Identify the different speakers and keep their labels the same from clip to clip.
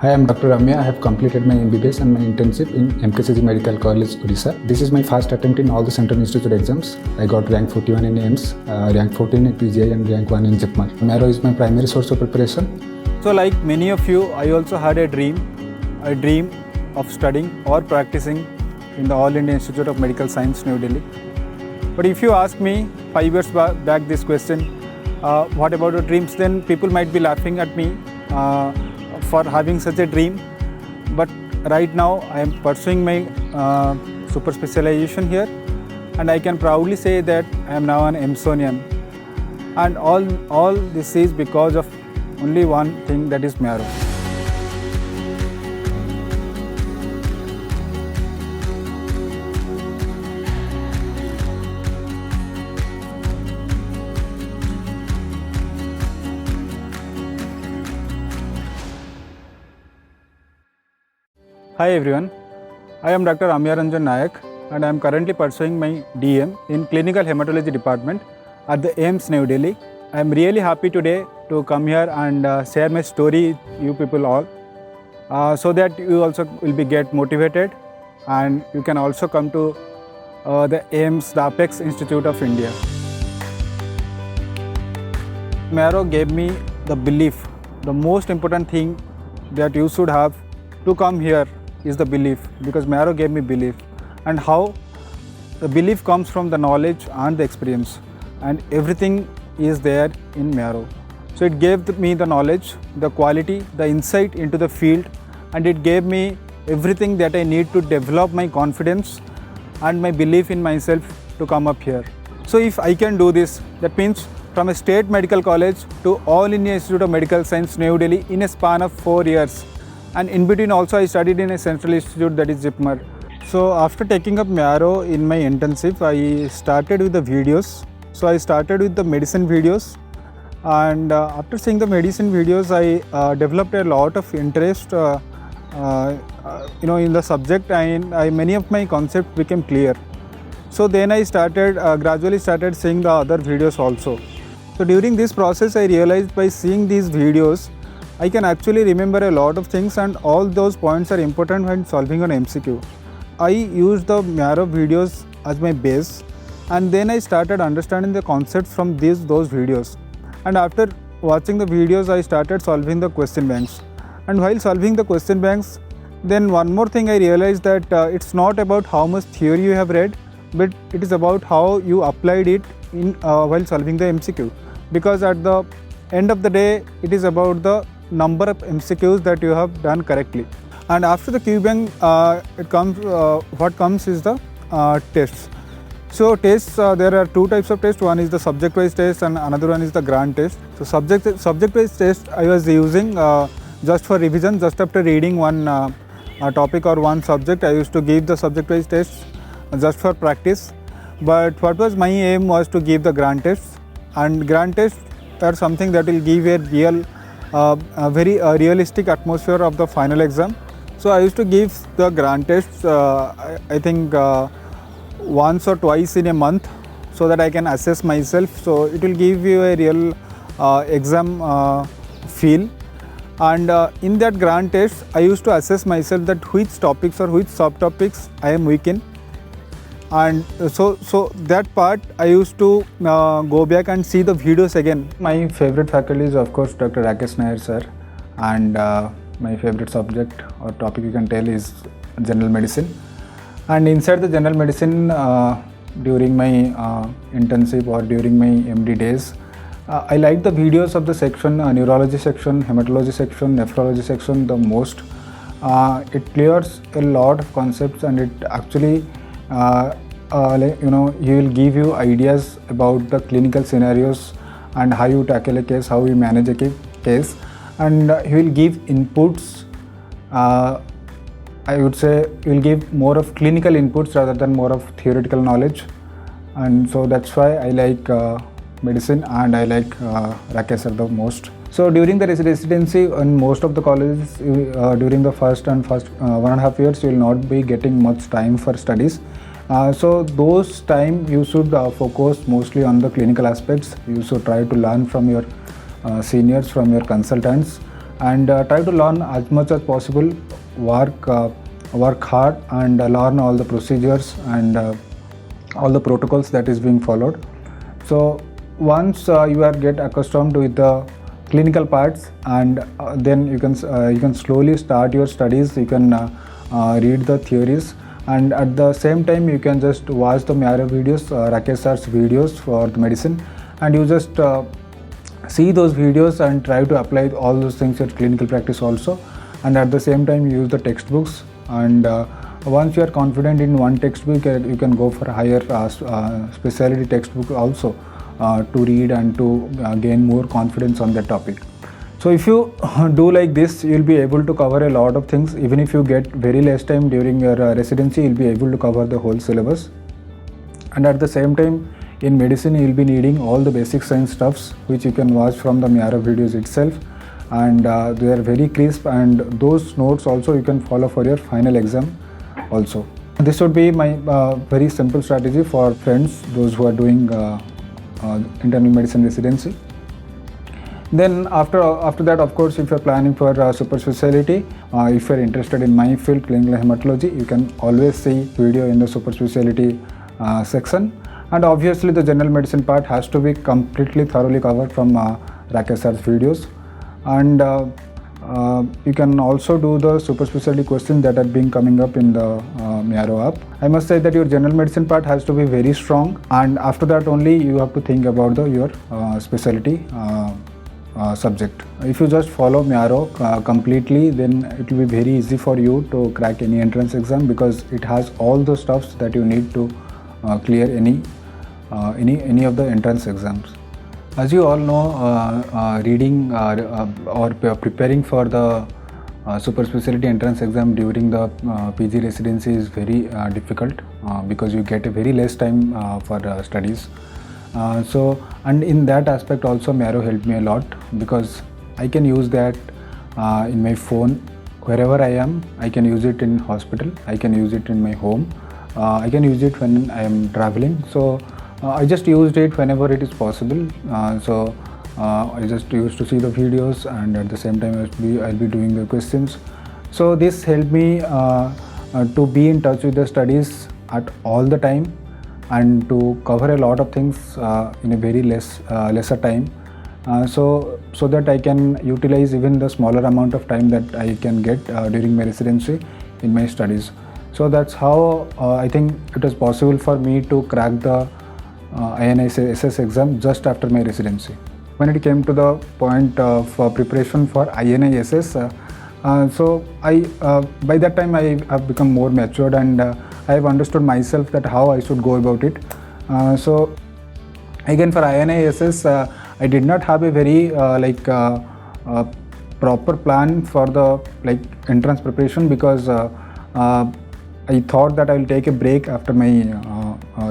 Speaker 1: Hi, I'm Dr Amiya. I have completed my MBBS and my internship in MKCG Medical College, Odisha. This is my first attempt in all the Central Institute exams. I got rank 41 in AIIMS, rank 14 in PGI and rank 1 in JIPMER. Marrow is my primary source of preparation.
Speaker 2: So like many of you, I also had a dream of studying or practicing in the All India Institute of Medical Science, New Delhi. But if you ask me 5 years back this question, what about your dreams, then people might be laughing at me for having such a dream. But right now I am pursuing my super specialization here, and I can proudly say that I am now an Amazonian. And all this is because of only one thing, that is Marrow. Hi everyone, I am Dr Amiya and I am currently pursuing my DM in Clinical Hematology Department at the AIIMS New Delhi. I am really happy today to come here and share my story with you people all, so that you also will get motivated and you can also come to the AIIMS, the Apex Institute of India. Marrow gave me the belief. The most important thing that you should have to come here is the belief, because Marrow gave me belief. And how? The belief comes from the knowledge and the experience, and everything is there in Marrow. So it gave me the knowledge, the quality, the insight into the field, and it gave me everything that I need to develop my confidence and my belief in myself to come up here. So if I can do this, that means from a state medical college to All India Institute of Medical Science, New Delhi, in a span of 4 years. And in between also I studied in a central institute, that is JIPMER. So after taking up Marrow in my internship, I started with the videos. So I started with the medicine videos, and after seeing the medicine videos, I developed a lot of interest in the subject, and many of my concepts became clear. So then I gradually started seeing the other videos also. So during this process I realized by seeing these videos, I can actually remember a lot of things, and all those points are important when solving an MCQ. I used the Marrow videos as my base, and then I started understanding the concepts from those videos. And after watching the videos, I started solving the question banks. And while solving the question banks, then one more thing I realized, that it's not about how much theory you have read, but it is about how you applied it in while solving the MCQ. Because at the end of the day, it is about the number of MCQs that you have done correctly. And after the Q bank, what comes is the tests. So tests, there are two types of tests. One is the subject-wise test and another one is the grant test. So subject-wise test I was using just for revision. Just after reading one topic or one subject, I used to give the subject-wise tests just for practice. But what was my aim was to give the grant tests, and grant tests are something that will give a very realistic atmosphere of the final exam. So I used to give the grant tests I think once or twice in a month, so that I can assess myself. So it will give you a real exam feel. And in that grant test, I used to assess myself that which topics or which subtopics I am weak in. And so that part I used to go back and see the videos again. My favorite faculty is of course Dr Nair sir, and my favorite subject or topic you can tell is general medicine. And inside the general medicine, during my internship or during my MD days, I like the videos of the section, neurology section, hematology section, nephrology section the most. It clears a lot of concepts, and it actually he will give you ideas about the clinical scenarios and how you tackle a case, how you manage a case, and he will give inputs. I would say he will give more of clinical inputs rather than more of theoretical knowledge, and so that's why I like medicine and I like Rakesh sir the most. So during the residency in most of the colleges, during the first 1.5 years, you will not be getting much time for studies. So those time you should focus mostly on the clinical aspects. You should try to learn from your seniors, from your consultants, and try to learn as much as possible, work hard and learn all the procedures and all the protocols that is being followed. So once you are get accustomed with the clinical parts, and then you can slowly start your studies. You can read the theories, and at the same time you can just watch the Marrow videos, Rakesh sir's videos for the medicine, and you just see those videos and try to apply all those things in clinical practice also. And at the same time use the textbooks, and once you are confident in one textbook, you can go for a higher specialty textbook also to read and to gain more confidence on that topic. So if you do like this, you'll be able to cover a lot of things. Even if you get very less time during your residency, you'll be able to cover the whole syllabus. And at the same time, in medicine, you'll be needing all the basic science stuffs which you can watch from the Marrow videos itself, and they are very crisp, and those notes also you can follow for your final exam also. This would be my very simple strategy for friends, those who are doing internal medicine residency. Then after that, of course, if you're planning for super speciality, if you're interested in my field, clinical hematology, you can always see video in the super speciality section. And obviously the general medicine part has to be completely thoroughly covered from Rakesh sir's videos. And you can also do the super specialty questions that are being coming up in the Marrow app. I must say that your general medicine part has to be very strong, and after that only you have to think about your specialty subject. If you just follow Marrow completely, then it will be very easy for you to crack any entrance exam, because it has all the stuffs that you need to clear any of the entrance exams. As you all know, reading or preparing for the super specialty entrance exam during the PG residency is very difficult, because you get a very less time for studies. So, and in that aspect also Marrow helped me a lot, because I can use that in my phone wherever I am. I can use it in hospital, I can use it in my home, I can use it when I am traveling. So I just used it whenever it is possible. I just used to see the videos, and at the same time I'll be doing the questions. So this helped me to be in touch with the studies at all the time, and to cover a lot of things in a very lesser time, so that I can utilize even the smaller amount of time that I can get during my residency in my studies. So that's how I think it was possible for me to crack the INISS SS exam just after my residency. When it came to the point of preparation for INISS SS, so by that time I have become more matured, and I have understood myself that how I should go about it. So again, for INISS SS, I did not have a very proper plan for the entrance preparation, because I thought that I will take a break after my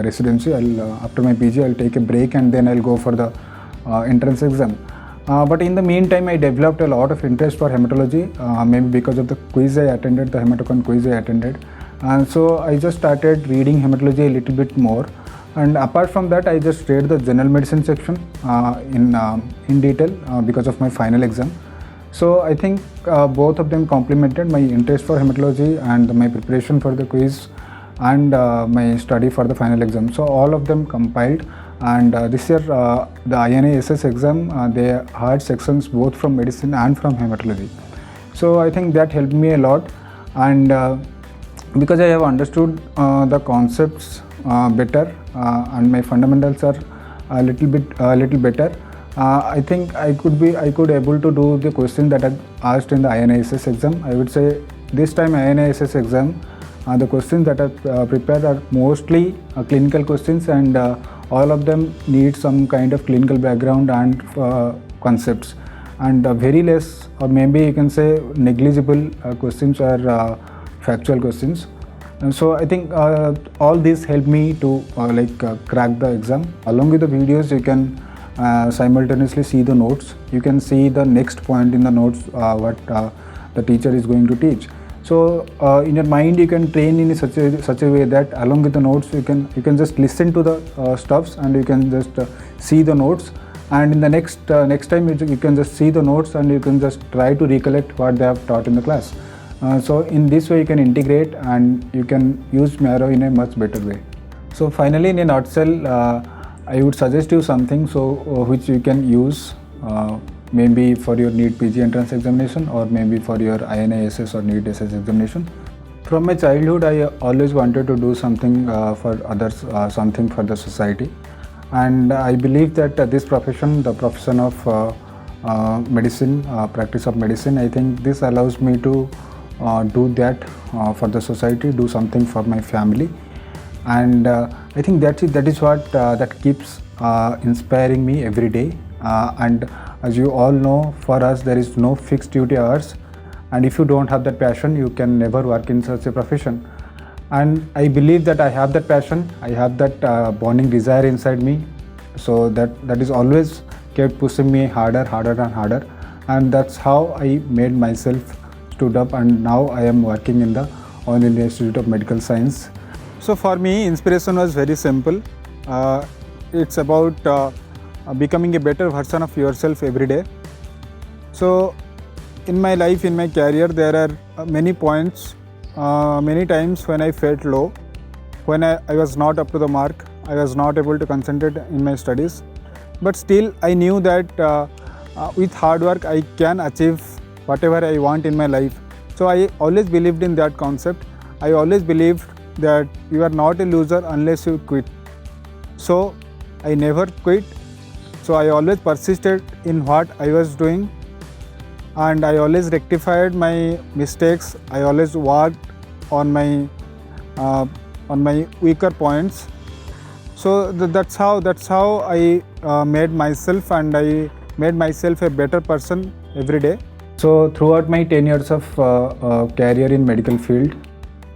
Speaker 2: residency. After my PG, I'll take a break and then I'll go for the entrance exam. But in the meantime, I developed a lot of interest for hematology, maybe because of the quiz I attended, the hematocon quiz I attended. And so I just started reading hematology a little bit more. And apart from that, I just read the general medicine section in detail because of my final exam. So I think both of them complemented my interest for hematology and my preparation for the quiz and my study for the final exam. So all of them compiled, and this year the INISS SS exam, they had sections both from medicine and from hematology. So I think that helped me a lot, and because I have understood the concepts better and my fundamentals are a little better, I think I could able to do the question that I asked in the INISS exam. I would say this time INISS exam, the questions that are prepared are mostly clinical questions, and all of them need some kind of clinical background and concepts, and very less, or maybe you can say negligible questions are factual questions. And so I think all this helped me to crack the exam. Along with the videos, you can simultaneously see the notes. You can see the next point in the notes, what the teacher is going to teach. So in your mind, you can train in such a way that along with the notes, you can just listen to the stuffs, and you can just see the notes, and in the next time you can just see the notes and you can just try to recollect what they have taught in the class. So in this way you can integrate and you can use Marrow in a much better way. So finally, in a nutshell, I would suggest you something which you can use maybe for your NEET PG entrance examination or maybe for your INISS SS or NEET SS examination. From my childhood, I always wanted to do something for others, something for the society, and I believe that this profession, the profession of medicine, practice of medicine, I think this allows me to do that for the society, do something for my family, and I think that is what that keeps inspiring me every day. And as you all know, for us there is no fixed duty hours, and if you don't have that passion, you can never work in such a profession. And I believe that I have that passion, I have that burning desire inside me, so that is always kept pushing me harder and harder, and that's how I made myself stood up, and now I am working in the All India Institute of Medical Science. So for me, inspiration was very simple. It's about becoming a better version of yourself every day. So in my life, in my career, there are many points, many times when I felt low, when I was not up to the mark, I was not able to concentrate in my studies. But still I knew that with hard work I can achieve whatever I want in my life. So I always believed in that concept. I always believed that you are not a loser unless you quit. So I never quit. So I always persisted in what I was doing, and I always rectified my mistakes. I always worked on my weaker points. So that's how I made myself, and I made myself a better person every day. So throughout my 10 years of career in medical field,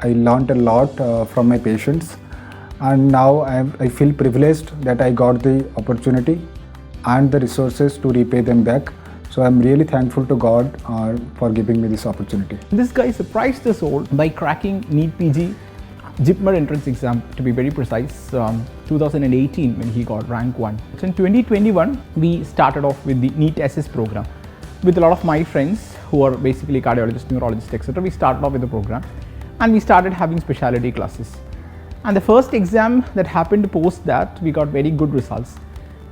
Speaker 2: I learned a lot from my patients, and now I feel privileged that I got the opportunity and the resources to repay them back. So I'm really thankful to God for giving me this opportunity.
Speaker 3: This guy surprised us all by cracking NEET PG JIPMER entrance exam, to be very precise, 2018 when he got rank 1. So in 2021, we started off with the NEET SS program. With a lot of my friends who are basically cardiologists, neurologists, etc. We started off with the program and we started having specialty classes. And the first exam that happened post that, we got very good results.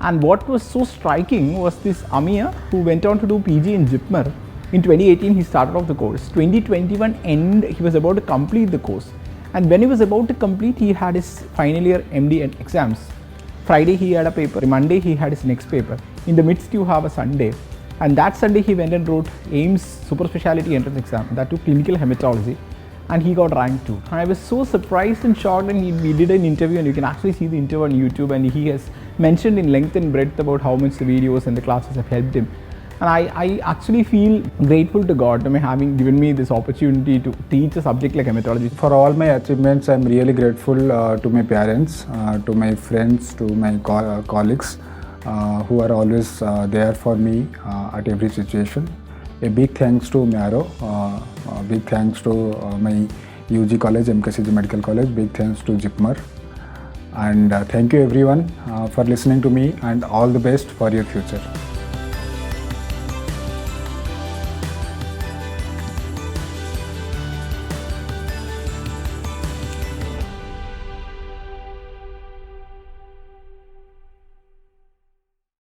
Speaker 3: And what was so striking was this Amiya, who went on to do PG in JIPMER. In 2018, he started off the course. 2021 end, he was about to complete the course. And when he was about to complete, he had his final year MD exams. Friday he had a paper, Monday he had his next paper. In the midst you have a Sunday. And that Sunday he went and wrote AIIMS super-speciality entrance exam, that too clinical hematology. And he got rank 2. And I was so surprised and shocked, and we did an interview, and you can actually see the interview on YouTube, and he has mentioned in length and breadth about how much the videos and the classes have helped him. And I actually feel grateful to God for having given me this opportunity to teach a subject like hematology.
Speaker 2: For all my achievements, I'm really grateful to my parents, to my friends, to my colleagues who are always there for me at every situation. A big thanks to Marrow, big thanks to my UG college, MKCG Medical College, big thanks to JIPMER. And thank you everyone for listening to me, and all the best for your future.